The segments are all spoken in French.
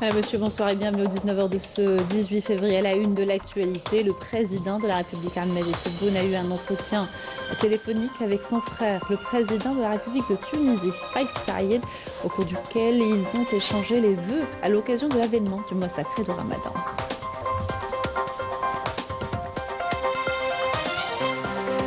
Voilà, monsieur, bonsoir et bienvenue au 19h de ce 18 février. À la une de l'actualité, le président de la République, Abdelmadjid Tebboune, a eu un entretien téléphonique avec son frère, le président de la République de Tunisie, Kais Saïed, au cours duquel ils ont échangé les vœux à l'occasion de l'avènement du mois sacré de Ramadan.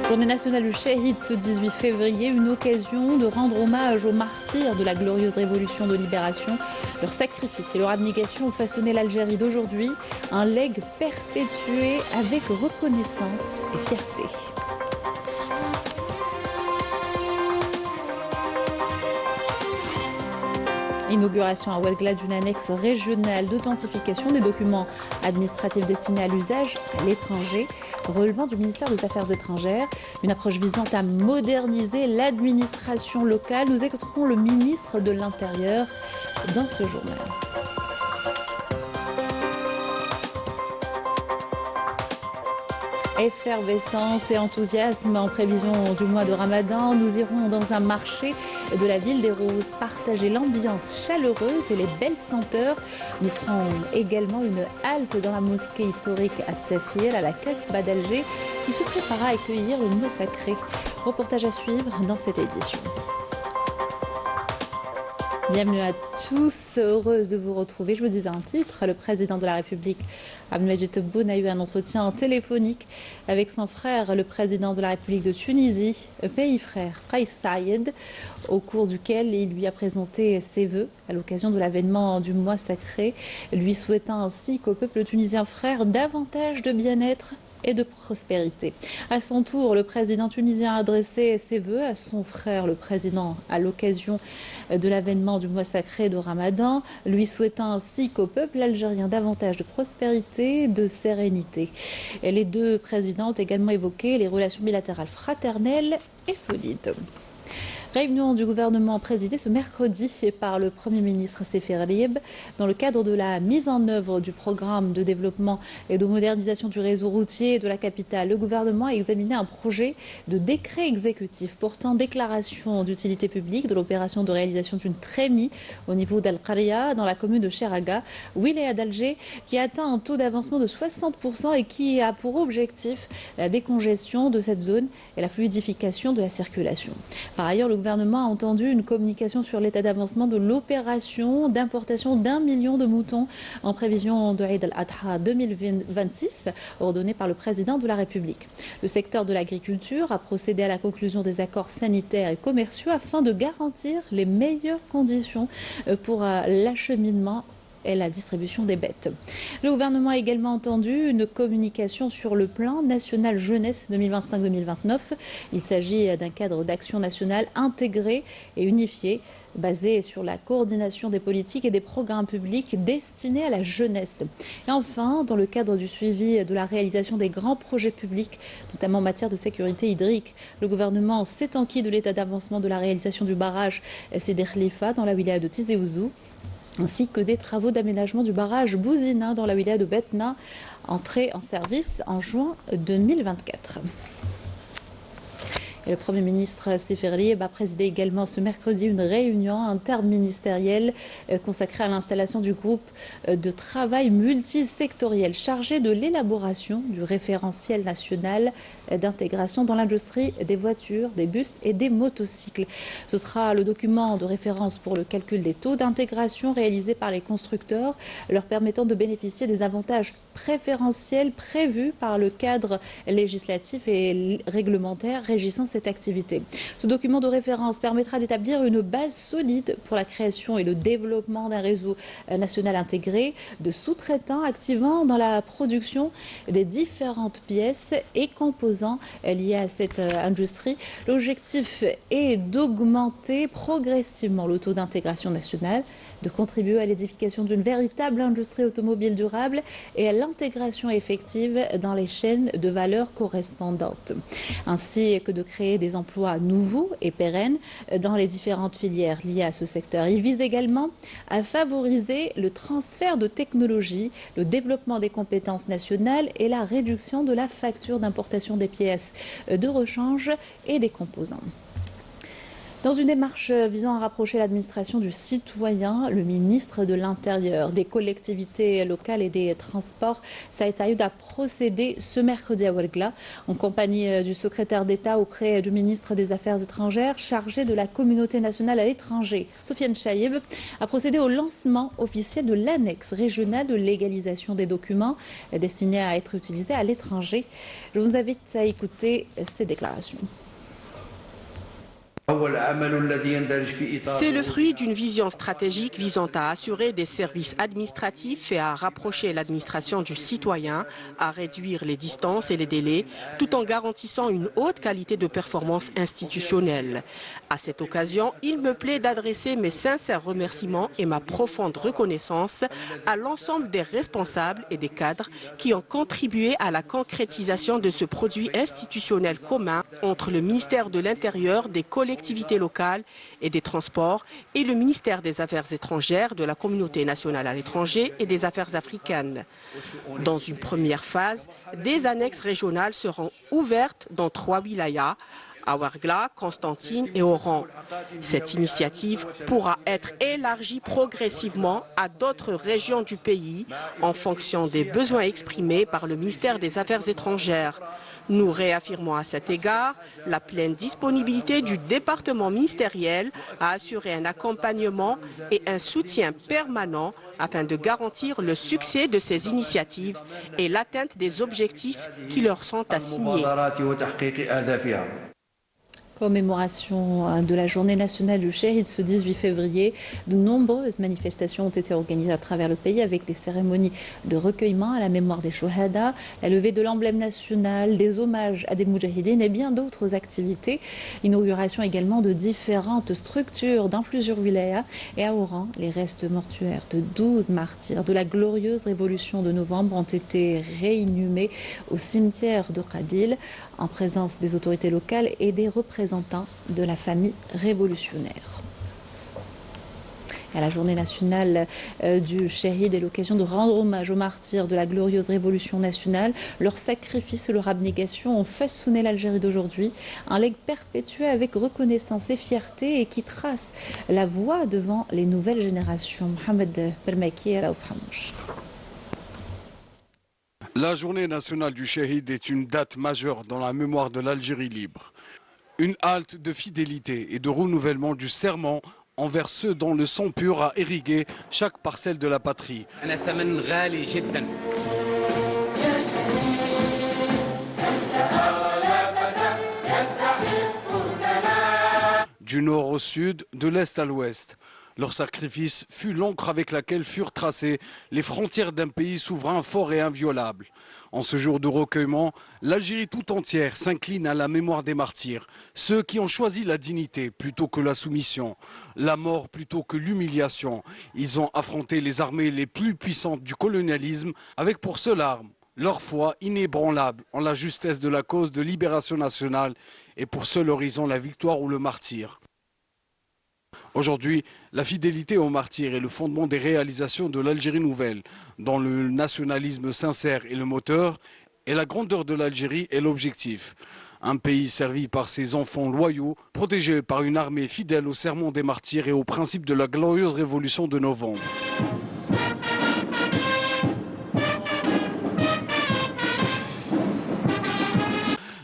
Journée nationale du Shahid ce 18 février, une occasion de rendre hommage aux martyrs de la glorieuse révolution de libération. Leur sacrifice et leur abnégation ont façonné l'Algérie d'aujourd'hui, un legs perpétué avec reconnaissance et fierté. Inauguration à Ouelgla d'une annexe régionale d'authentification des documents administratifs destinés à l'usage à l'étranger, relevant du ministère des Affaires étrangères. Une approche visant à moderniser l'administration locale. Nous écouterons le ministre de l'Intérieur dans ce journal. Effervescence et enthousiasme en prévision du mois de Ramadan. Nous irons dans un marché de la ville des Roses partager l'ambiance chaleureuse et les belles senteurs. Nous ferons également une halte dans la mosquée historique à Safiel, à la Casbah d'Alger, qui se prépare à accueillir le mois sacré. Reportage à suivre dans cette édition. Bienvenue à tous, heureuse de vous retrouver. Je vous disais un titre, le président de la République, Abdelmadjid Tebboune, a eu un entretien téléphonique avec son frère, le président de la République de Tunisie, pays frère, Kais Saïed, au cours duquel il lui a présenté ses vœux à l'occasion de l'avènement du mois sacré, lui souhaitant ainsi qu'au peuple tunisien frère davantage de bien-être et de prospérité. À son tour, le président tunisien a adressé ses vœux à son frère, le président, à l'occasion de l'avènement du mois sacré de Ramadan, lui souhaitant ainsi qu'au peuple algérien davantage de prospérité, de sérénité. Et les deux présidents ont également évoqué les relations bilatérales fraternelles et solides. Réunion du gouvernement présidée ce mercredi par le Premier ministre Sefer Lieb dans le cadre de la mise en œuvre du programme de développement et de modernisation du réseau routier de la capitale. Le gouvernement a examiné un projet de décret exécutif portant déclaration d'utilité publique de l'opération de réalisation d'une trémie au niveau d'Al-Qaria dans la commune de Cheraga, wilaya d'Alger, qui atteint un taux d'avancement de 60% et qui a pour objectif la décongestion de cette zone et la fluidification de la circulation. Par ailleurs, le gouvernement a entendu une communication sur l'état d'avancement de l'opération d'importation d'1 million de moutons en prévision de Eid al-Adha 2026, ordonnée par le président de la République. Le secteur de l'agriculture a procédé à la conclusion des accords sanitaires et commerciaux afin de garantir les meilleures conditions pour l'acheminement et la distribution des bêtes. Le gouvernement a également entendu une communication sur le plan national jeunesse 2025-2029. Il s'agit d'un cadre d'action nationale intégré et unifié, basé sur la coordination des politiques et des programmes publics destinés à la jeunesse. Et enfin, dans le cadre du suivi de la réalisation des grands projets publics, notamment en matière de sécurité hydrique, le gouvernement s'est enquis de l'état d'avancement de la réalisation du barrage Sidi Khalifa dans la wilaya de Tizi Ouzou, ainsi que des travaux d'aménagement du barrage Bouzina dans la wilaya de Betna, entrée en service en juin 2024. Et le Premier ministre Sefer Lieb a présidé également ce mercredi une réunion interministérielle consacrée à l'installation du groupe de travail multisectoriel chargé de l'élaboration du référentiel national d'intégration dans l'industrie des voitures, des bus et des motocycles. Ce sera le document de référence pour le calcul des taux d'intégration réalisé par les constructeurs, leur permettant de bénéficier des avantages préférentiels prévus par le cadre législatif et réglementaire régissant cette activité. Ce document de référence permettra d'établir une base solide pour la création et le développement d'un réseau national intégré de sous-traitants activant dans la production des différentes pièces et composants liés à cette industrie. L'objectif est d'augmenter progressivement le taux d'intégration nationale, de contribuer à l'édification d'une véritable industrie automobile durable et à l'intégration effective dans les chaînes de valeur correspondantes, ainsi que de créer des emplois nouveaux et pérennes dans les différentes filières liées à ce secteur. Il vise également à favoriser le transfert de technologies, le développement des compétences nationales et la réduction de la facture d'importation des pièces de rechange et des composants. Dans une démarche visant à rapprocher l'administration du citoyen, le ministre de l'Intérieur, des collectivités locales et des Transports, Saïd Ayoud, a procédé ce mercredi à Ouargla, en compagnie du secrétaire d'État auprès du ministre des Affaires étrangères chargé de la communauté nationale à l'étranger, Sofiane Chaïb, a procédé au lancement officiel de l'annexe régionale de légalisation des documents destinés à être utilisés à l'étranger. Je vous invite à écouter ces déclarations. C'est le fruit d'une vision stratégique visant à assurer des services administratifs et à rapprocher l'administration du citoyen, à réduire les distances et les délais, tout en garantissant une haute qualité de performance institutionnelle. À cette occasion, il me plaît d'adresser mes sincères remerciements et ma profonde reconnaissance à l'ensemble des responsables et des cadres qui ont contribué à la concrétisation de ce produit institutionnel commun entre le ministère de l'Intérieur, des collectivités locales et des Transports et le ministère des Affaires étrangères, de la communauté nationale à l'étranger et des Affaires africaines. Dans une première phase, des annexes régionales seront ouvertes dans 3 wilayas, à Ouargla, Constantine et Oran. Cette initiative pourra être élargie progressivement à d'autres régions du pays en fonction des besoins exprimés par le ministère des Affaires étrangères. Nous réaffirmons à cet égard la pleine disponibilité du département ministériel à assurer un accompagnement et un soutien permanent afin de garantir le succès de ces initiatives et l'atteinte des objectifs qui leur sont assignés. Commémoration de la journée nationale du Shahid ce 18 février. De nombreuses manifestations ont été organisées à travers le pays avec des cérémonies de recueillement à la mémoire des Shohada, la levée de l'emblème national, des hommages à des Moudjahidines et bien d'autres activités. L'inauguration également de différentes structures dans plusieurs wilayas. Et à Oran, les restes mortuaires de 12 martyrs de la glorieuse révolution de novembre ont été réinhumés au cimetière de Qadil en présence des autorités locales et des représentants de la famille révolutionnaire. À la journée nationale du Shahid est l'occasion de rendre hommage aux martyrs de la glorieuse révolution nationale. Leur sacrifice et leur abnégation ont façonné l'Algérie d'aujourd'hui, un legs perpétué avec reconnaissance et fierté et qui trace la voie devant les nouvelles générations. Mohamed Bermaki et Raouf Hamouch. La journée nationale du Shahid est une date majeure dans la mémoire de l'Algérie libre. Une halte de fidélité et de renouvellement du serment envers ceux dont le sang pur a irrigué chaque parcelle de la patrie. Du nord au sud, de l'est à l'ouest. Leur sacrifice fut l'encre avec laquelle furent tracées les frontières d'un pays souverain fort et inviolable. En ce jour de recueillement, l'Algérie tout entière s'incline à la mémoire des martyrs, ceux qui ont choisi la dignité plutôt que la soumission, la mort plutôt que l'humiliation. Ils ont affronté les armées les plus puissantes du colonialisme avec pour seule arme leur foi inébranlable en la justesse de la cause de libération nationale et pour seul horizon la victoire ou le martyre. Aujourd'hui, la fidélité aux martyrs est le fondement des réalisations de l'Algérie nouvelle, dont le nationalisme sincère est le moteur et la grandeur de l'Algérie est l'objectif. Un pays servi par ses enfants loyaux, protégé par une armée fidèle au serment des martyrs et aux principes de la glorieuse révolution de novembre.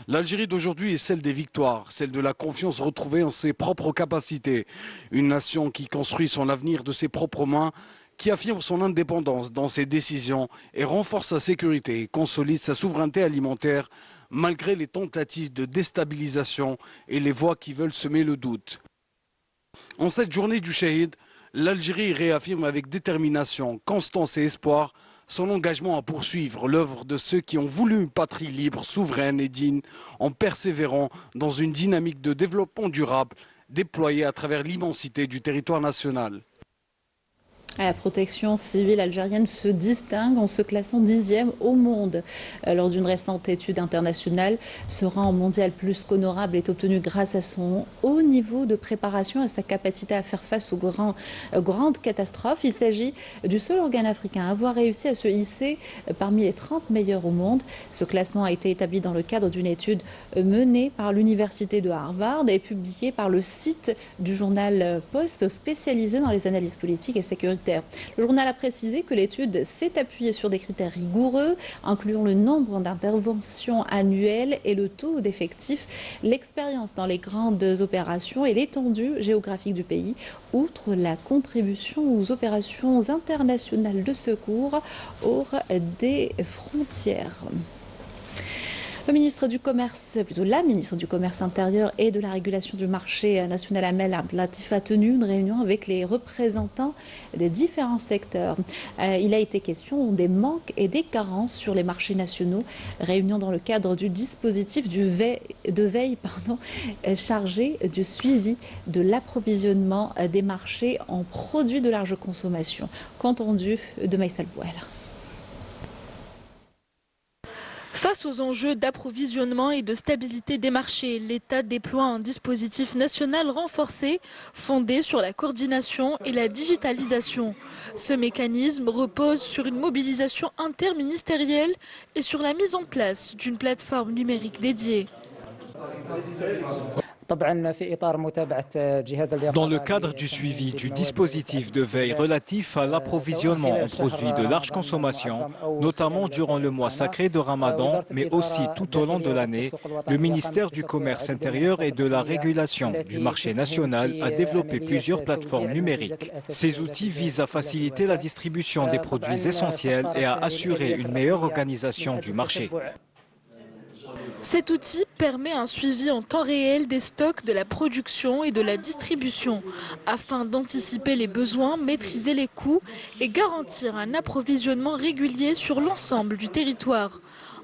L'Algérie d'aujourd'hui est celle des victoires, celle de la confiance retrouvée en ses propres capacités. Une nation qui construit son avenir de ses propres mains, qui affirme son indépendance dans ses décisions et renforce sa sécurité et consolide sa souveraineté alimentaire malgré les tentatives de déstabilisation et les voix qui veulent semer le doute. En cette journée du Shahid, l'Algérie réaffirme avec détermination, constance et espoir son engagement à poursuivre l'œuvre de ceux qui ont voulu une patrie libre, souveraine et digne, en persévérant dans une dynamique de développement durable déployée à travers l'immensité du territoire national. La protection civile algérienne se distingue en se classant 10e au monde. Lors d'une récente étude internationale, ce rang mondial plus qu'honorable est obtenu grâce à son haut niveau de préparation et à sa capacité à faire face aux grandes catastrophes. Il s'agit du seul organe africain à avoir réussi à se hisser parmi les 30 meilleurs au monde. Ce classement a été établi dans le cadre d'une étude menée par l'université de Harvard et publiée par le site du journal Post spécialisé dans les analyses politiques et sécuritaires. Le journal a précisé que l'étude s'est appuyée sur des critères rigoureux, incluant le nombre d'interventions annuelles et le taux d'effectifs, l'expérience dans les grandes opérations et l'étendue géographique du pays, outre la contribution aux opérations internationales de secours hors des frontières. La ministre du Commerce intérieur et de la régulation du marché national Amel Abdelatif a tenu une réunion avec les représentants des différents secteurs. Il a été question des manques et des carences sur les marchés nationaux. Réunion dans le cadre du dispositif de veille chargé du suivi de l'approvisionnement des marchés en produits de large consommation. Compte rendu de Maïsal Bouel. Face aux enjeux d'approvisionnement et de stabilité des marchés, l'État déploie un dispositif national renforcé fondé sur la coordination et la digitalisation. Ce mécanisme repose sur une mobilisation interministérielle et sur la mise en place d'une plateforme numérique dédiée. Dans le cadre du suivi du dispositif de veille relatif à l'approvisionnement en produits de large consommation, notamment durant le mois sacré de Ramadan, mais aussi tout au long de l'année, le ministère du Commerce intérieur et de la régulation du marché national a développé plusieurs plateformes numériques. Ces outils visent à faciliter la distribution des produits essentiels et à assurer une meilleure organisation du marché. Cet outil permet un suivi en temps réel des stocks, de la production et de la distribution, afin d'anticiper les besoins, maîtriser les coûts et garantir un approvisionnement régulier sur l'ensemble du territoire.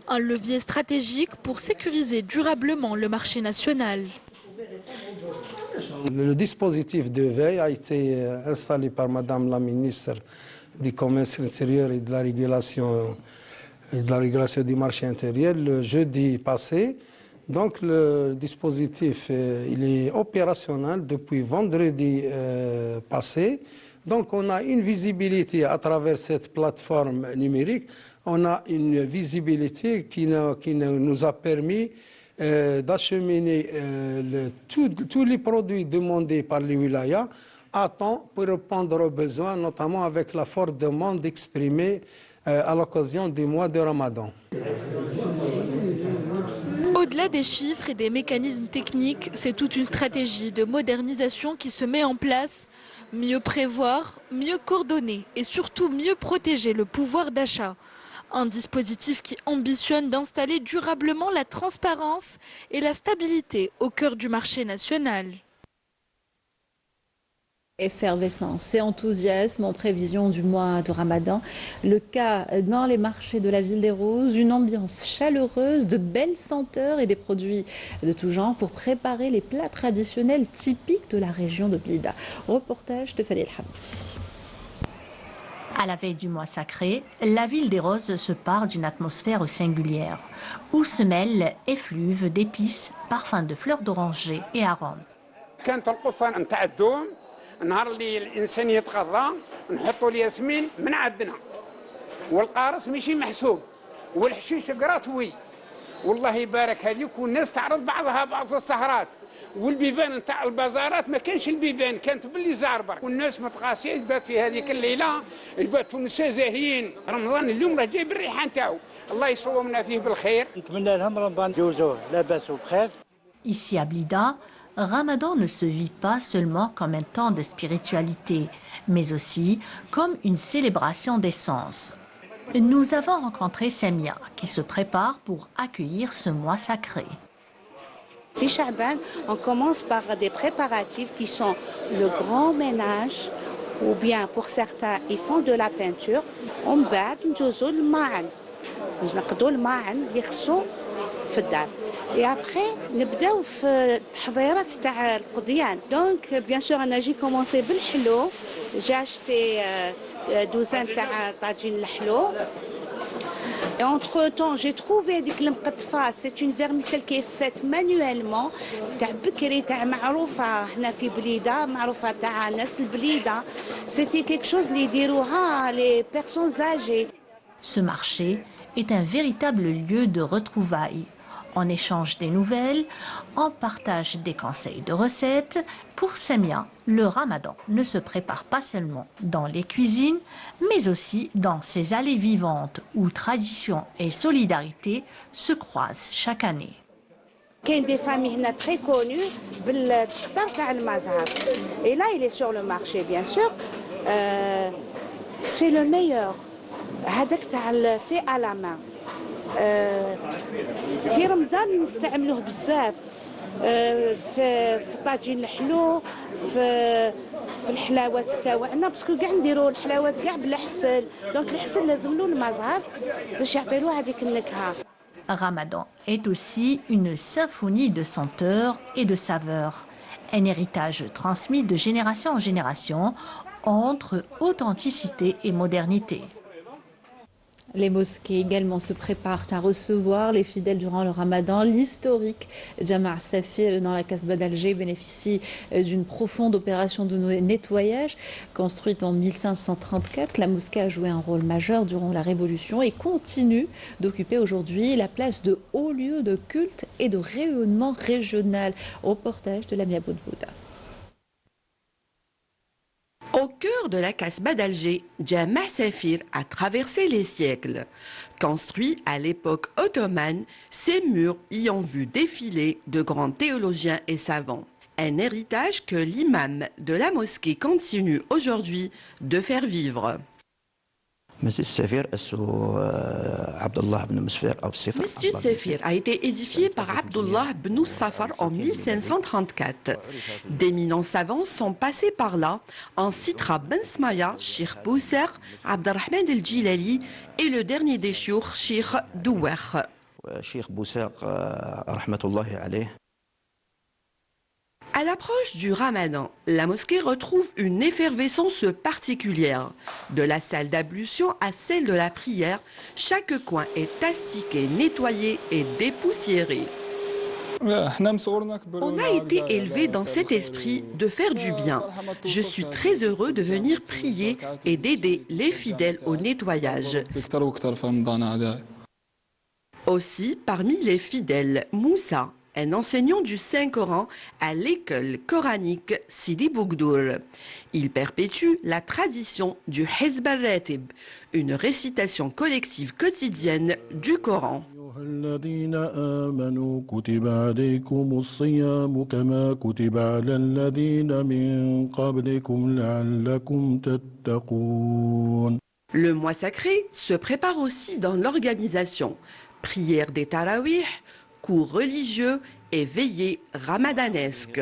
Un levier stratégique pour sécuriser durablement le marché national. Le dispositif de veille a été installé par Madame la ministre du Commerce intérieur et de la régulation du marché intérieur le jeudi passé. Donc le dispositif il est opérationnel depuis vendredi passé. Donc on a une visibilité à travers cette plateforme numérique. On a une visibilité qui nous a permis d'acheminer tous les produits demandés par les wilayas à temps pour répondre aux besoins, notamment avec la forte demande exprimée à l'occasion du mois de Ramadan. Au-delà des chiffres et des mécanismes techniques, c'est toute une stratégie de modernisation qui se met en place. Mieux prévoir, mieux coordonner et surtout mieux protéger le pouvoir d'achat. Un dispositif qui ambitionne d'installer durablement la transparence et la stabilité au cœur du marché national. Effervescence et enthousiasme en prévision du mois de Ramadan. Le cas dans les marchés de la Ville des Roses, une ambiance chaleureuse, de belles senteurs et des produits de tout genre pour préparer les plats traditionnels typiques de la région de Blida. Reportage de Fadil Hamdi. À la veille du mois sacré, la Ville des Roses se pare d'une atmosphère singulière, où se mêlent effluves d'épices, parfums de fleurs d'oranger et arômes. نهار اللي الانسان يتغذى نحطوا الياسمين من عندنا والقارص ماشي محسوب والحشيش قراطوي والله يبارك هذيك والناس تعرض بعضها بعض في السهرات والبيبان نتاع البازارات ما كانش البيبان كانت باللي زعربر والناس متقاسيه يبات في هذيك الليله يباتوا النساء زاهيين رمضان اليوم راه جايب الريحه نتاعو الله يصومنا فيه بالخير نتمنى لهم رمضان يجوزوه لاباس وبخير. Ici à Blida, Ramadan ne se vit pas seulement comme un temps de spiritualité, mais aussi comme une célébration d'essence. Nous avons rencontré Samia, qui se prépare pour accueillir ce mois sacré. Fi Cha'ban, on commence par des préparatifs qui sont le grand ménage, ou bien pour certains, ils font de la peinture. On bat, nous نقدوا الماعن يغسوا في الدار. Et après, نبداو في التحضيرات تاع القضيان. Donc bien sûr انا جي كومونسي بالحلو. J'ai acheté 12 تاع طاجين الحلو. Et entre-temps, j'ai trouvé ديك المقطفة. C'est une vermicelle qui est faite manuellement. تاع بكري تاع معروفة هنا في بليدة معروفة تاع ناس البليدة. C'était quelque chose اللي يديروها les personnes âgées. Ce marché est un véritable lieu de retrouvailles. On échange des nouvelles, on partage des conseils de recettes. Pour Samia, le ramadan ne se prépare pas seulement dans les cuisines, mais aussi dans ces allées vivantes où tradition et solidarité se croisent chaque année. كاين des familles هنا très connues بالقطر تاع المزهر. Et là, il est sur le marché, bien sûr. C'est le meilleur. هذاك تاع fait à la main. في رمضان نستعملوه بزاف في طاجين الحلو في الحلاوات تاعنا باسكو كاع نديروا الحلاوات كاع بالحسل دونك الحسل لازم له المزهر باش يعطي له هذيك النكهه. Ramadan est aussi une symphonie de senteurs et de saveurs, un héritage transmis de génération en génération entre authenticité et modernité. Les mosquées également se préparent à recevoir les fidèles durant le ramadan. L'historique Jama' Safir dans la Casbah d'Alger bénéficie d'une profonde opération de nettoyage. Construite en 1534, la mosquée a joué un rôle majeur durant la Révolution et continue d'occuper aujourd'hui la place de haut lieu de culte et de rayonnement régional. Reportage de Lamia Boudbouda. Au cœur de la Casbah d'Alger, Jama' Safir a traversé les siècles. Construit à l'époque ottomane, ses murs y ont vu défiler de grands théologiens et savants. Un héritage que l'imam de la mosquée continue aujourd'hui de faire vivre. Masjid Safir a été édifié par Abdullah ibn Safar en 1534. D'éminents savants sont passés par là. On citera Ben Smaya, Cheikh Bousser, Abdelrahman el-Jilali et le dernier des chours, Cheikh Douwer. Cheikh Bousser, rahmatullahi alayh. À l'approche du ramadan, la mosquée retrouve une effervescence particulière. De la salle d'ablution à celle de la prière, chaque coin est astiqué, nettoyé et dépoussiéré. On a été élevé dans cet esprit de faire du bien. Je suis très heureux de venir prier et d'aider les fidèles au nettoyage. Aussi, parmi les fidèles, Moussa, un enseignant du Saint-Coran à l'école coranique Sidi Bougdour. Il perpétue la tradition du Hizb al-Ratib, une récitation collective quotidienne du Coran. Le mois sacré se prépare aussi dans l'organisation. Prière des tarawih, cours religieux et veillées ramadanesques.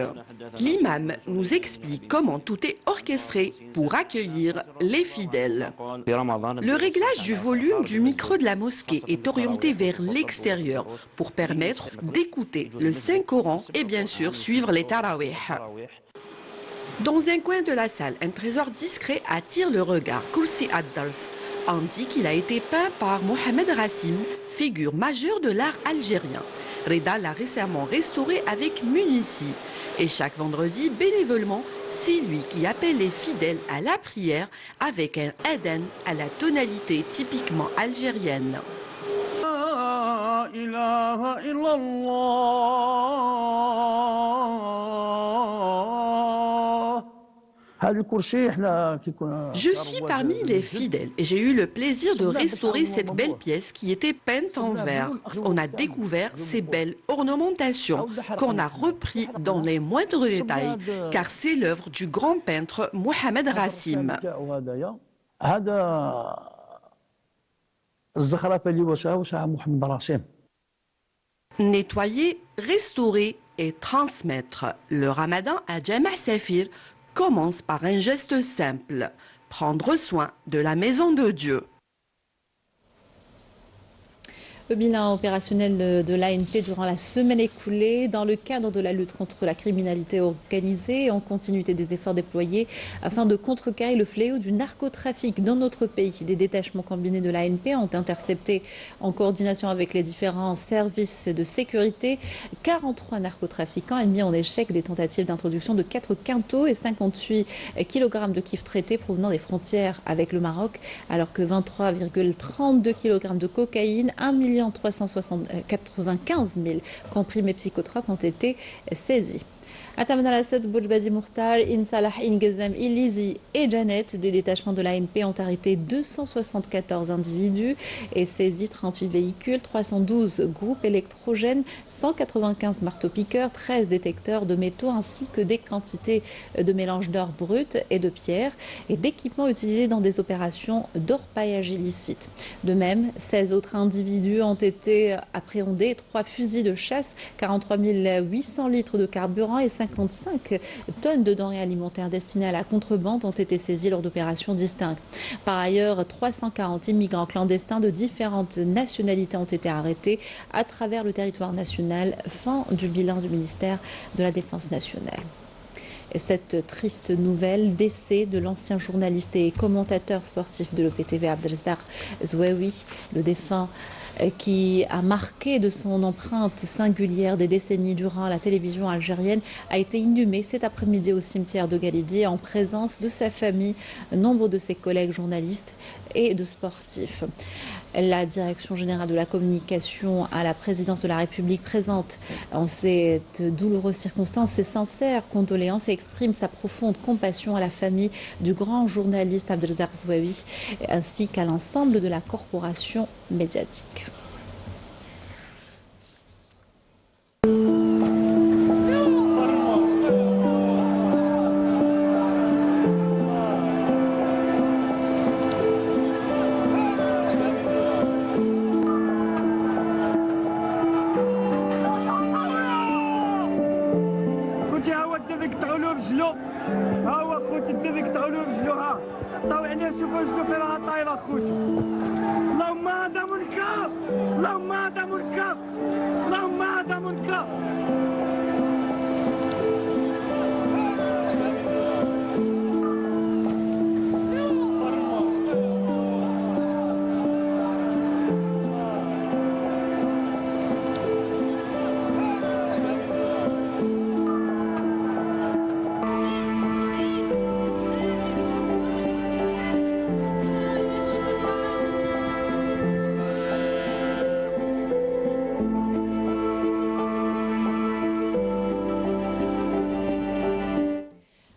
L'imam nous explique comment tout est orchestré pour accueillir les fidèles. Le réglage du volume du micro de la mosquée est orienté vers l'extérieur pour permettre d'écouter le Saint-Coran et bien sûr suivre les tarawih. Dans un coin de la salle, un trésor discret attire le regard. Kursi ad-Dars. On dit qu'il a été peint par Mohamed Rassim, figure majeure de l'art algérien. Reda l'a récemment restauré avec munitie. Et chaque vendredi, bénévolement, c'est lui qui appelle les fidèles à la prière avec un adhan à la tonalité typiquement algérienne. La ilaha illallah. Je suis parmi les fidèles et j'ai eu le plaisir de restaurer cette belle pièce qui était peinte en verre. On a découvert ces belles ornementations qu'on a repris dans les moindres détails car c'est l'œuvre du grand peintre Mohamed Rassim. Nettoyer, restaurer et transmettre. Le ramadan à Jama' Safir commence par un geste simple, prendre soin de la maison de Dieu. Le bilan opérationnel de l'ANP durant la semaine écoulée, dans le cadre de la lutte contre la criminalité organisée, en continuité des efforts déployés afin de contrecarrer le fléau du narcotrafic dans notre pays. Des détachements combinés de l'ANP ont intercepté, en coordination avec les différents services de sécurité, 43 narcotrafiquants et mis en échec des tentatives d'introduction de 4 quintaux et 58 kg de kiff traités provenant des frontières avec le Maroc, alors que 23,32 kg de cocaïne, 1 395 000 comprimés psychotropes ont été saisis. Ataman al-Assad, Boujbadi Mourtal, Insalah Ingezem, Ilizi et Janet, des détachements de l'ANP ont arrêté 274 individus et saisi 38 véhicules, 312 groupes électrogènes, 195 marteaux-piqueurs, 13 détecteurs de métaux ainsi que des quantités de mélange d'or brut et de pierre et d'équipements utilisés dans des opérations d'orpaillage illicite. De même, 16 autres individus ont été appréhendés, 3 fusils de chasse, 43 800 litres de carburant et 55 tonnes de denrées alimentaires destinées à la contrebande ont été saisies lors d'opérations distinctes. Par ailleurs, 340 immigrants clandestins de différentes nationalités ont été arrêtés à travers le territoire national. Fin du bilan du ministère de la Défense nationale. Et cette triste nouvelle, décès de l'ancien journaliste et commentateur sportif de l'OPTV Abdelrazak Zouaoui, le défunt qui a marqué de son empreinte singulière des décennies durant la télévision algérienne, a été inhumé cet après-midi au cimetière de Galidier en présence de sa famille, nombre de ses collègues journalistes et de sportifs. La Direction générale de la communication à la présidence de la République présente en cette douloureuse circonstance ses sincères condoléances et exprime sa profonde compassion à la famille du grand journaliste Abdelrazak Zouaoui ainsi qu'à l'ensemble de la corporation médiatique.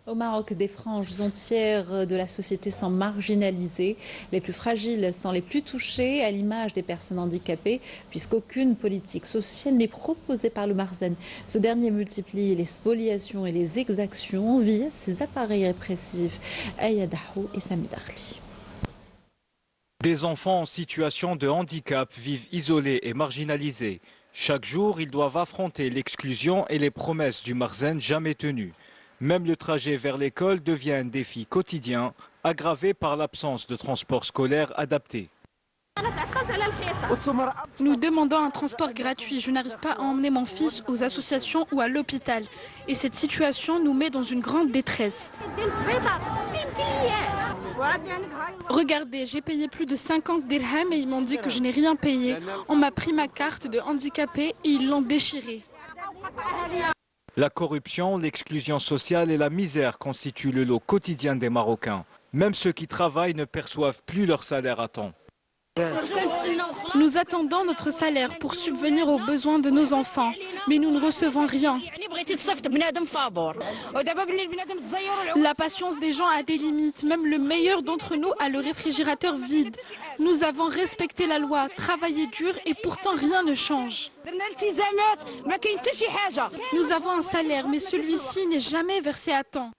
Au Maroc, des franges entières de la société sont marginalisées. Les plus fragiles sont les plus touchés, à l'image des personnes handicapées, puisqu'aucune politique sociale n'est proposée par le Marzen. Ce dernier multiplie les spoliations et les exactions via ses appareils répressifs. Aya Dahou et Sami Dakhli. Des enfants en situation de handicap vivent isolés et marginalisés. Chaque jour, ils doivent affronter l'exclusion et les promesses du Marzen jamais tenues. Même le trajet vers l'école devient un défi quotidien, aggravé par l'absence de transport scolaire adapté. Nous demandons un transport gratuit. Je n'arrive pas à emmener mon fils aux associations ou à l'hôpital. Et cette situation nous met dans une grande détresse. Regardez, j'ai payé plus de 50 dirhams et ils m'ont dit que je n'ai rien payé. On m'a pris ma carte de handicapé et ils l'ont déchirée. La corruption, l'exclusion sociale et la misère constituent le lot quotidien des Marocains. Même ceux qui travaillent ne perçoivent plus leur salaire à temps. Nous attendons notre salaire pour subvenir aux besoins de nos enfants, mais nous ne recevons rien. La patience des gens a des limites. Même le meilleur d'entre nous a le réfrigérateur vide. Nous avons respecté la loi, travaillé dur et pourtant rien ne change. Nous avons un salaire, mais celui-ci n'est jamais versé à temps.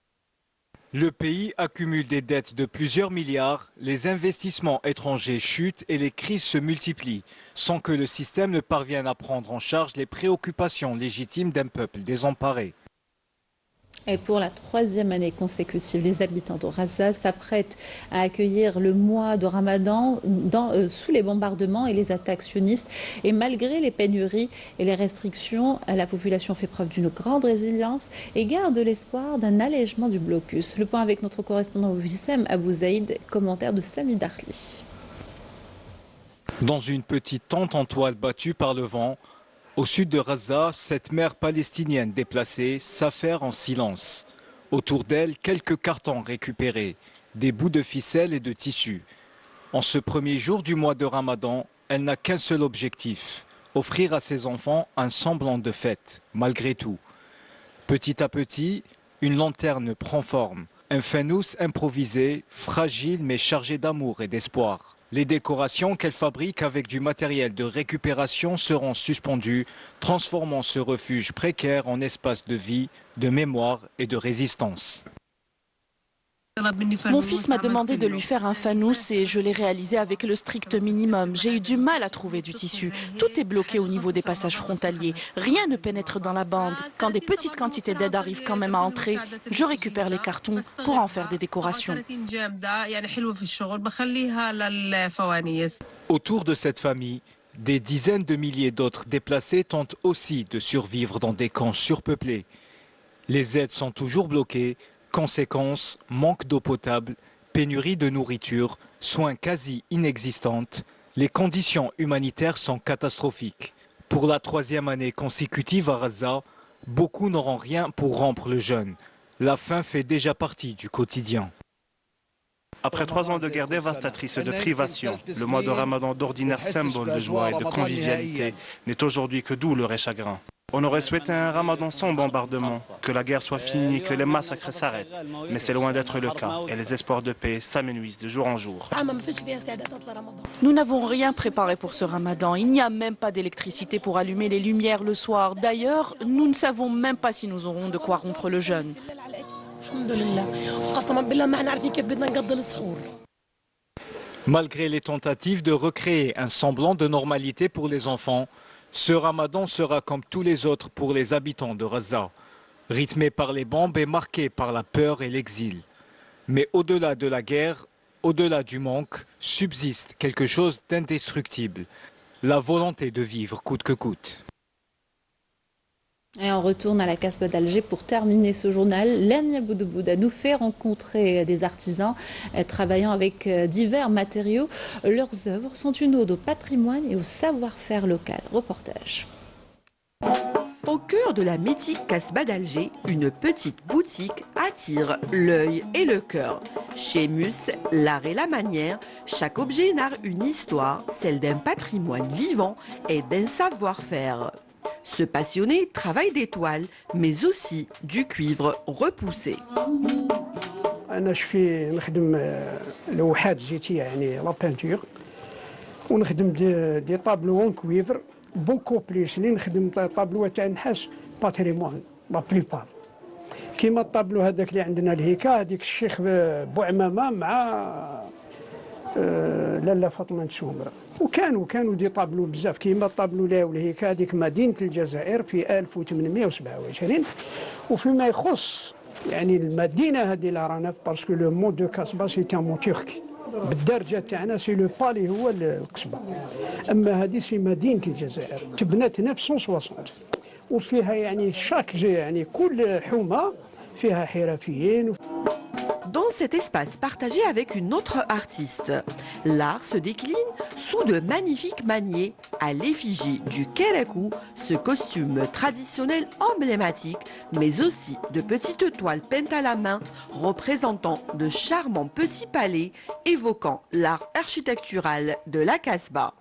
Le pays accumule des dettes de plusieurs milliards, les investissements étrangers chutent et les crises se multiplient, sans que le système ne parvienne à prendre en charge les préoccupations légitimes d'un peuple désemparé. Et pour la 3e année consécutive, les habitants de Raza s'apprêtent à accueillir le mois de Ramadan sous les bombardements et les attaques sionistes. Et malgré les pénuries et les restrictions, la population fait preuve d'une grande résilience et garde l'espoir d'un allègement du blocus. Le point avec notre correspondant Wissem Abou Zaïd, commentaire de Sami Darli. Dans une petite tente en toile battue par le vent, au sud de Raza, cette mère palestinienne déplacée s'affaire en silence. Autour d'elle, quelques cartons récupérés, des bouts de ficelle et de tissu. En ce premier jour du mois de Ramadan, elle n'a qu'un seul objectif, offrir à ses enfants un semblant de fête, malgré tout. Petit à petit, une lanterne prend forme. Un fanous improvisé, fragile mais chargé d'amour et d'espoir. Les décorations qu'elle fabrique avec du matériel de récupération seront suspendues, transformant ce refuge précaire en espace de vie, de mémoire et de résistance. Mon fils m'a demandé de lui faire un fanous et je l'ai réalisé avec le strict minimum. J'ai eu du mal à trouver du tissu. Tout est bloqué au niveau des passages frontaliers. Rien ne pénètre dans la bande. Quand des petites quantités d'aide arrivent quand même à entrer, je récupère les cartons pour en faire des décorations. Autour de cette famille, des dizaines de milliers d'autres déplacés tentent aussi de survivre dans des camps surpeuplés. Les aides sont toujours bloquées. Conséquence, manque d'eau potable, pénurie de nourriture, soins quasi inexistantes. Les conditions humanitaires sont catastrophiques. Pour la 3e année consécutive à Raza, beaucoup n'auront rien pour rompre le jeûne. La faim fait déjà partie du quotidien. Après 3 ans de guerre dévastatrice et de privation, le mois de Ramadan, d'ordinaire symbole de joie et de convivialité, n'est aujourd'hui que douleur et chagrin. On aurait souhaité un Ramadan sans bombardement, que la guerre soit finie, que les massacres s'arrêtent. Mais c'est loin d'être le cas et les espoirs de paix s'amenuisent de jour en jour. Nous n'avons rien préparé pour ce Ramadan. Il n'y a même pas d'électricité pour allumer les lumières le soir. D'ailleurs, nous ne savons même pas si nous aurons de quoi rompre le jeûne. Malgré les tentatives de recréer un semblant de normalité pour les enfants, ce Ramadan sera comme tous les autres pour les habitants de Raza, rythmé par les bombes et marqué par la peur et l'exil. Mais au-delà de la guerre, au-delà du manque, subsiste quelque chose d'indestructible, la volonté de vivre coûte que coûte. Et on retourne à la Casbah d'Alger pour terminer ce journal. Lamia Boudebouda nous fait rencontrer des artisans travaillant avec divers matériaux. Leurs œuvres sont une ode au patrimoine et au savoir-faire local. Reportage. Au cœur de la mythique Casbah d'Alger, une petite boutique attire l'œil et le cœur. Chez Mus, l'art et la manière, chaque objet narre une histoire, celle d'un patrimoine vivant et d'un savoir-faire. Ce passionné travaille des toiles, mais aussi du cuivre repoussé. أنا شفي نخدم لوحات زيتية يعني لا بانتور ونخدم دي طابلو اون كويفر بوكو بليس اللي نخدم طابلو تاع النحاس باتريمون لا بليبار كيما الطابلو هذاك اللي عندنا الهيكا هذيك الشيخ بوعمامة مع لاله فاطمه نسومره وكانوا دي طابلو بزاف كيما الطابلو لاول هيك هذيك مدينه الجزائر في 1827 وفيما يخص يعني المدينه هذه اللي رانا باسكو لو مون دو كاسبا سي ان مون تركي بالدرجه تاعنا سي لو بالي هو القصبه اما هذه سي مدينه الجزائر تبنات 960 وفيها يعني شاك يعني كل حومه فيها حرفيين. Dans cet espace partagé avec une autre artiste, l'art se décline sous de magnifiques maniers à l'effigie du kérékou, ce costume traditionnel emblématique, mais aussi de petites toiles peintes à la main représentant de charmants petits palais évoquant l'art architectural de la Casbah.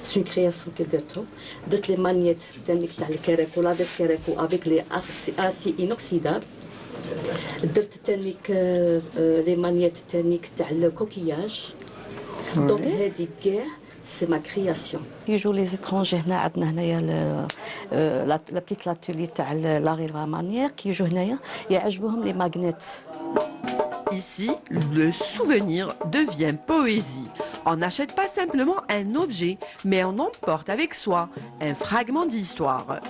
C'est une création que درت les magnettes تانيك تاع الكراكو لافيس كراكو avec les aciers inoxydables درت تانيك les magnettes تانيك تاع الكوكياج دونك هذه كاع سي ما كرياسيون يجوا لي زيترونجي هنا عندنا هنايا لا بتيت لاتولي تاع لاغي لا مانيير كي يجوا هنايا يعجبوهم لي ماغنيت. Ici, le souvenir devient poésie. On n'achète pas simplement un objet, mais on emporte avec soi un fragment d'histoire.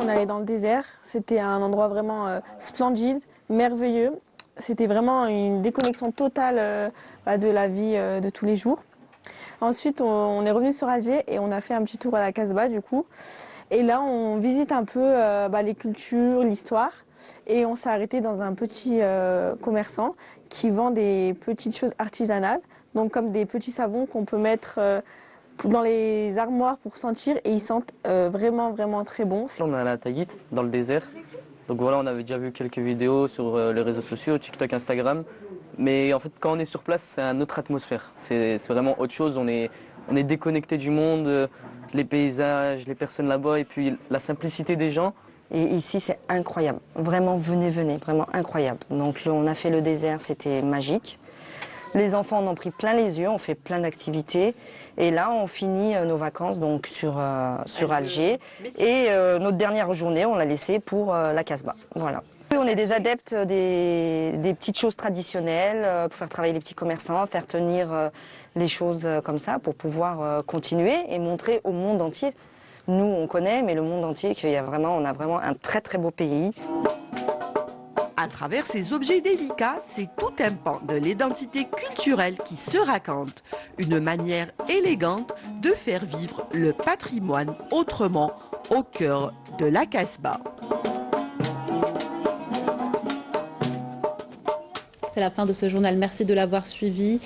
On allait dans le désert, c'était un endroit vraiment splendide, merveilleux. C'était vraiment une déconnexion totale de la vie de tous les jours. Ensuite, on est revenu sur Alger et on a fait un petit tour à la Casbah du coup. Et là, on visite un peu les cultures, l'histoire. Et on s'est arrêté dans un petit commerçant qui vend des petites choses artisanales, donc comme des petits savons qu'on peut mettre dans les armoires pour sentir, et ils sentent vraiment très bon. On est allé à Taguit, dans le désert. Donc voilà, on avait déjà vu quelques vidéos sur les réseaux sociaux, TikTok, Instagram. Mais en fait, quand on est sur place, c'est une autre atmosphère. C'est vraiment autre chose. On est déconnecté du monde, les paysages, les personnes là-bas, et puis la simplicité des gens. Et ici, c'est incroyable. Vraiment, venez, vraiment incroyable. Donc, on a fait le désert, c'était magique. Les enfants en ont pris plein les yeux, on fait plein d'activités. Et là, on finit nos vacances donc sur Alger. Et notre dernière journée, on l'a laissée pour la Casbah. Voilà. On est des adeptes des petites choses traditionnelles, pour faire travailler les petits commerçants, faire tenir les choses comme ça, pour pouvoir continuer et montrer au monde entier. Nous, on connaît, mais le monde entier, on a vraiment un très beau pays. À travers ces objets délicats, c'est tout un pan de l'identité culturelle qui se raconte. Une manière élégante de faire vivre le patrimoine autrement au cœur de la Casbah. C'est la fin de ce journal. Merci de l'avoir suivi.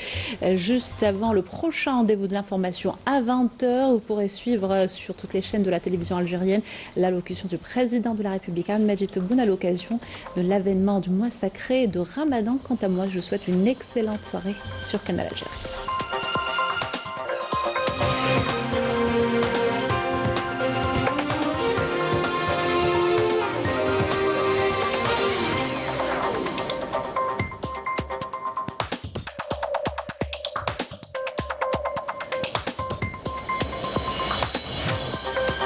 Juste avant le prochain rendez-vous de l'information à 20h, vous pourrez suivre sur toutes les chaînes de la télévision algérienne l'allocution du président de la République, Ahmed Tebboune, à l'occasion de l'avènement du mois sacré de Ramadan. Quant à moi, je vous souhaite une excellente soirée sur Canal Algérie.